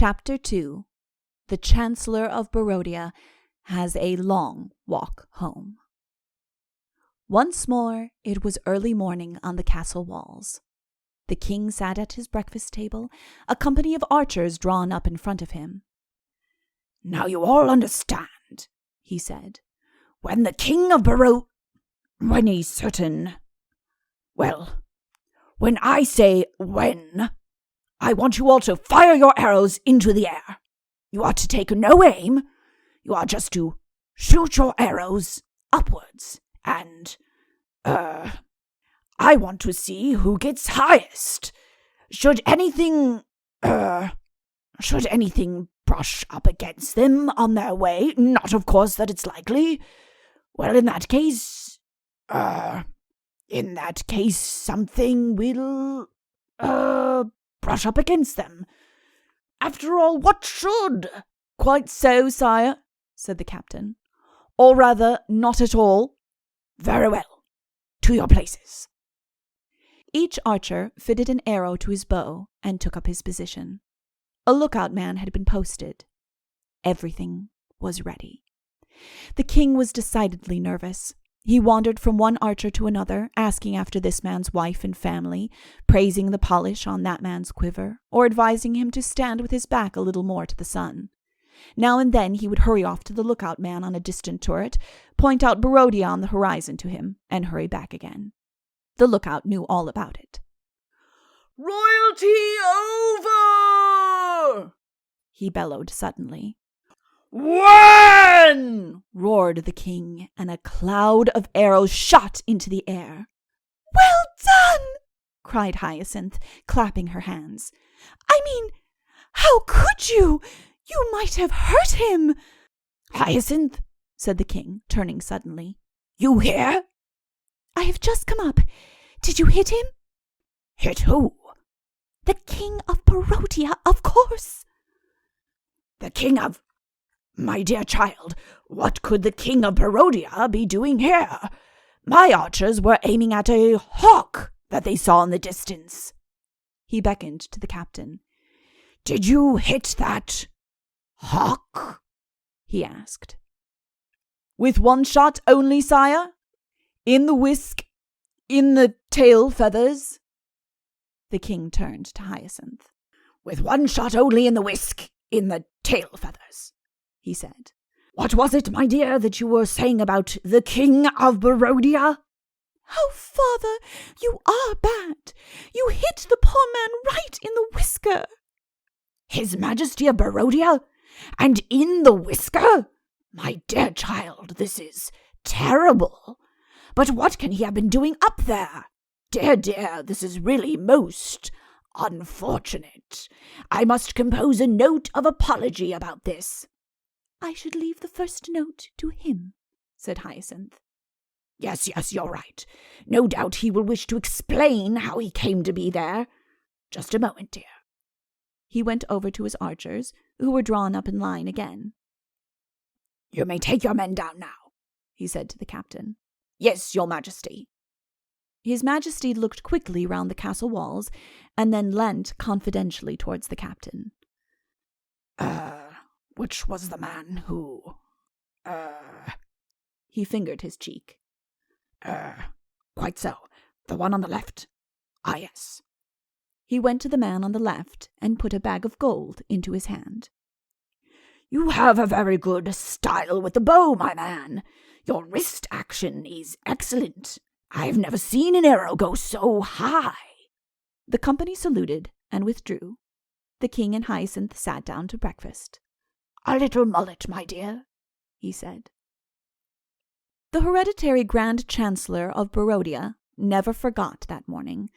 Chapter 2. The Chancellor of Barodia has a long walk home. Once more it was early morning on the castle walls. The king sat at his breakfast table, a company of archers drawn up in front of him. "Now you all understand," he said. "When the king of when he's certain... Well, when I say when, I want you all to fire your arrows into the air. You are to take no aim. You are just to shoot your arrows upwards, and, I want to see who gets highest. Should anything brush up against them on their way, not of course that it's likely, well, in that case something will, brush up against them. After all, what should?" "Quite so, sire," said the captain. "Or rather, not at all." "Very well. To your places." Each archer fitted an arrow to his bow and took up his position. A lookout man had been posted. Everything was ready. The king was decidedly nervous. He wandered from one archer to another, asking after this man's wife and family, praising the polish on that man's quiver, or advising him to stand with his back a little more to the sun. Now and then he would hurry off to the lookout man on a distant turret, point out Barodia on the horizon to him, and hurry back again. The lookout knew all about it. "Royalty over!" he bellowed suddenly. "When?" roared the king, and a cloud of arrows shot into the air. "Well done!" cried Hyacinth, clapping her hands. "I mean, how could you? You might have hurt him." "Hyacinth," said the king, turning suddenly. "You here?" "I have just come up. Did you hit him?" "Hit who?" "The king of Barodia, of course." "The king of... My dear child, what could the king of Barodia be doing here? My archers were aiming at a hawk that they saw in the distance." He beckoned to the captain. "Did you hit that hawk?" he asked. "With one shot only, sire? In the whisk, in the tail feathers?" The king turned to Hyacinth. "With one shot only in the whisk, in the tail feathers," he said. "What was it, my dear, that you were saying about the king of Barodia?" "Oh, father, you are bad. You hit the poor man right in the whisker." "His Majesty of Barodia? And in the whisker? My dear child, this is terrible. But what can he have been doing up there? Dear, this is really most unfortunate. I must compose a note of apology about this." "I should leave the first note to him," said Hyacinth. Yes, you're right. No doubt he will wish to explain how he came to be there. Just a moment, dear." He went over to his archers, who were drawn up in line again. "You may take your men down now," he said to the captain. "Yes, your Majesty." His Majesty looked quickly round the castle walls, and then leant confidentially towards the captain. Which was the man who... He fingered his cheek. Quite so. The one on the left. Ah, yes." He went to the man on the left and put a bag of gold into his hand. "You have a very good style with the bow, my man. Your wrist action is excellent. I've never seen an arrow go so high." The company saluted and withdrew. The king and Hyacinth sat down to breakfast. "A little mullet, my dear," he said. The hereditary Grand Chancellor of Barodia never forgot that morning,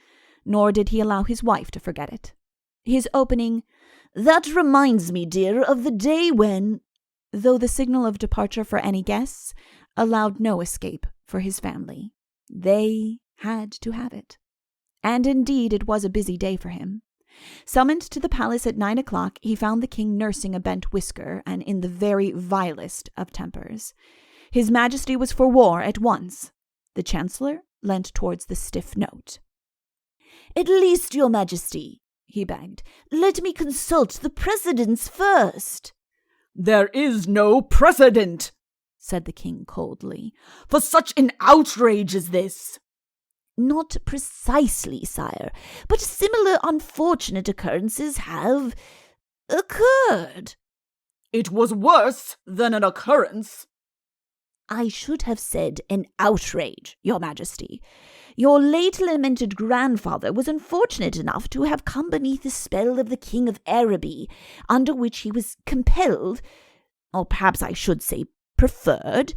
nor did he allow his wife to forget it. His opening, "That reminds me, dear, of the day when," though the signal of departure for any guests, allowed no escape for his family. They had to have it. And indeed it was a busy day for him. Summoned to the palace at 9 o'clock, he found the king nursing a bent whisker and in the very vilest of tempers. His Majesty was for war at once. The Chancellor leant towards the stiff note. "At least, your Majesty," he begged. "Let me consult the precedents first." "There is no precedent," said the king coldly, "for such an outrage as this." "Not precisely, sire, but similar unfortunate occurrences have occurred." "It was worse than an occurrence." "I should have said an outrage, your majesty. Your late lamented grandfather was unfortunate enough to have come beneath the spell of the King of Araby, under which he was compelled, or perhaps I should say preferred,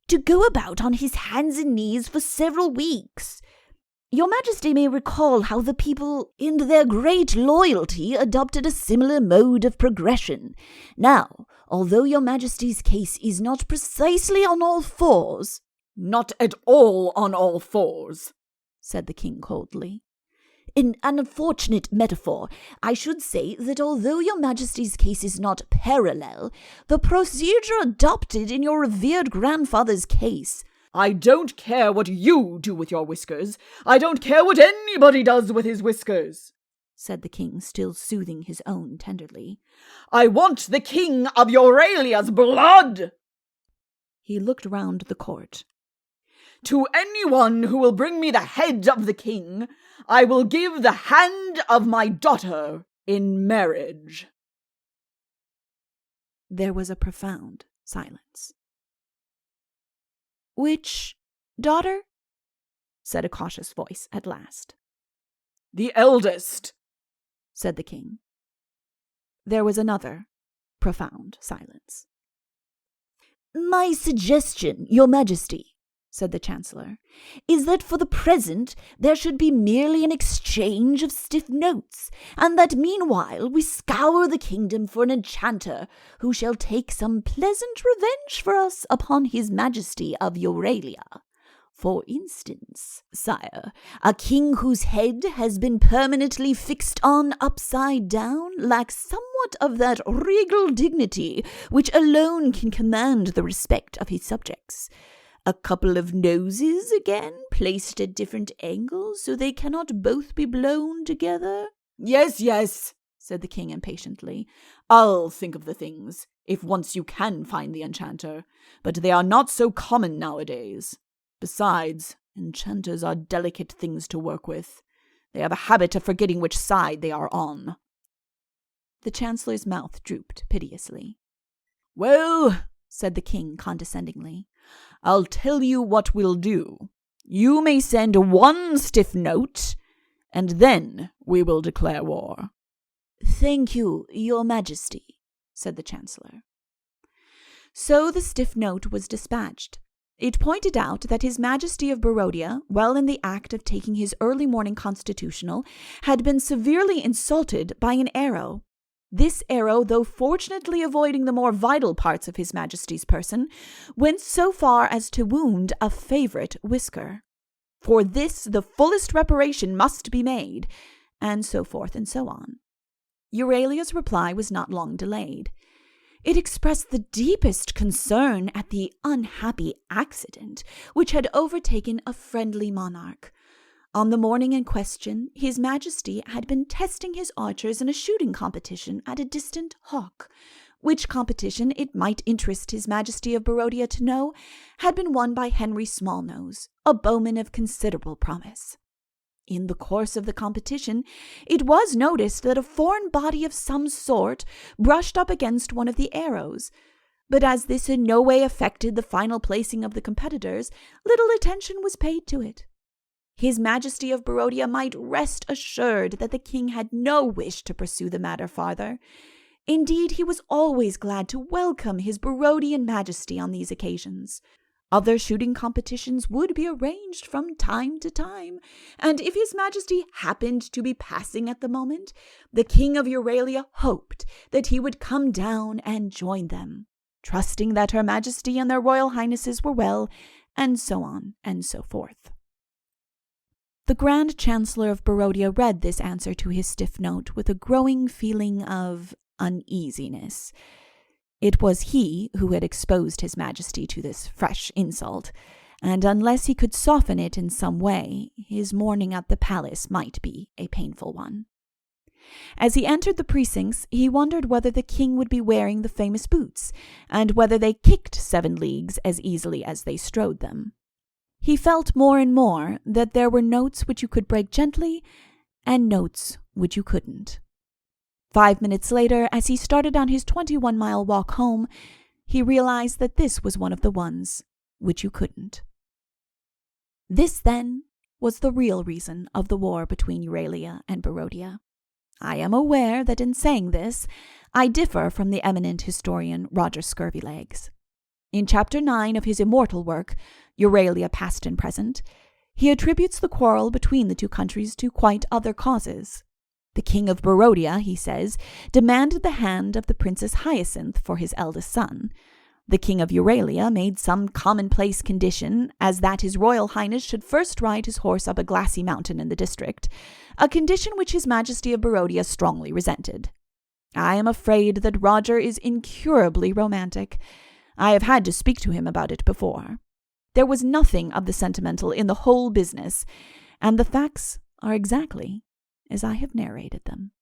to go about on his hands and knees for several weeks. Your majesty may recall how the people, in their great loyalty, adopted a similar mode of progression. Now, although your majesty's case is not precisely on all fours—" "Not at all on all fours," said the king coldly. "In an unfortunate metaphor, I should say that although your majesty's case is not parallel, the procedure adopted in your revered grandfather's case—" "I don't care what you do with your whiskers. I don't care what anybody does with his whiskers," said the king, still soothing his own tenderly. "I want the king of Euralia's blood." He looked round the court. "To anyone who will bring me the head of the king, I will give the hand of my daughter in marriage." There was a profound silence. "Which daughter?" said a cautious voice at last. "The eldest," said the king. There was another profound silence. "My suggestion, your majesty," said the chancellor, "is that for the present there should be merely an exchange of stiff notes, and that meanwhile we scour the kingdom for an enchanter who shall take some pleasant revenge for us upon his majesty of Euralia. For instance, sire, a king whose head has been permanently fixed on upside down lacks somewhat of that regal dignity which alone can command the respect of his subjects. A couple of noses, again, placed at different angles so they cannot both be blown together." Yes, said the king impatiently. "I'll think of the things, if once you can find the enchanter, but they are not so common nowadays. Besides, enchanters are delicate things to work with. They have a habit of forgetting which side they are on." The chancellor's mouth drooped piteously. "Well," said the king condescendingly, "I'll tell you what we'll do. You may send one stiff note, and then we will declare war." "Thank you, your majesty," said the chancellor. So the stiff note was dispatched. It pointed out that his majesty of Barodia, while in the act of taking his early morning constitutional, had been severely insulted by an arrow. This arrow, though fortunately avoiding the more vital parts of his majesty's person, went so far as to wound a favourite whisker. For this the fullest reparation must be made, and so forth and so on. Euralia's reply was not long delayed. It expressed the deepest concern at the unhappy accident which had overtaken a friendly monarch. On the morning in question, his majesty had been testing his archers in a shooting competition at a distant hawk, which competition, it might interest his majesty of Barodia to know, had been won by Henry Smallnose, a bowman of considerable promise. In the course of the competition, it was noticed that a foreign body of some sort brushed up against one of the arrows, but as this in no way affected the final placing of the competitors, little attention was paid to it. His majesty of Barodia might rest assured that the king had no wish to pursue the matter farther. Indeed, he was always glad to welcome his Barodian majesty on these occasions. Other shooting competitions would be arranged from time to time, and if his majesty happened to be passing at the moment, the king of Euralia hoped that he would come down and join them, trusting that her majesty and their royal highnesses were well, and so on and so forth. The Grand Chancellor of Barodia read this answer to his stiff note with a growing feeling of uneasiness. It was he who had exposed his majesty to this fresh insult, and unless he could soften it in some way, his morning at the palace might be a painful one. As he entered the precincts, he wondered whether the king would be wearing the famous boots, and whether they kicked 7 leagues as easily as they strode them. He felt more and more that there were notes which you could break gently, and notes which you couldn't. 5 minutes later, as he started on his 21-mile walk home, he realized that this was one of the ones which you couldn't. This, then, was the real reason of the war between Euralia and Barodia. I am aware that in saying this, I differ from the eminent historian Roger Scurvylegs. In Chapter 9 of his immortal work, Euralia Past and Present, he attributes the quarrel between the two countries to quite other causes. The king of Barodia, he says, demanded the hand of the Princess Hyacinth for his eldest son. The king of Euralia made some commonplace condition, as that his royal highness should first ride his horse up a glassy mountain in the district, a condition which his majesty of Barodia strongly resented. I am afraid that Roger is incurably romantic. I have had to speak to him about it before. There was nothing of the sentimental in the whole business, and the facts are exactly as I have narrated them.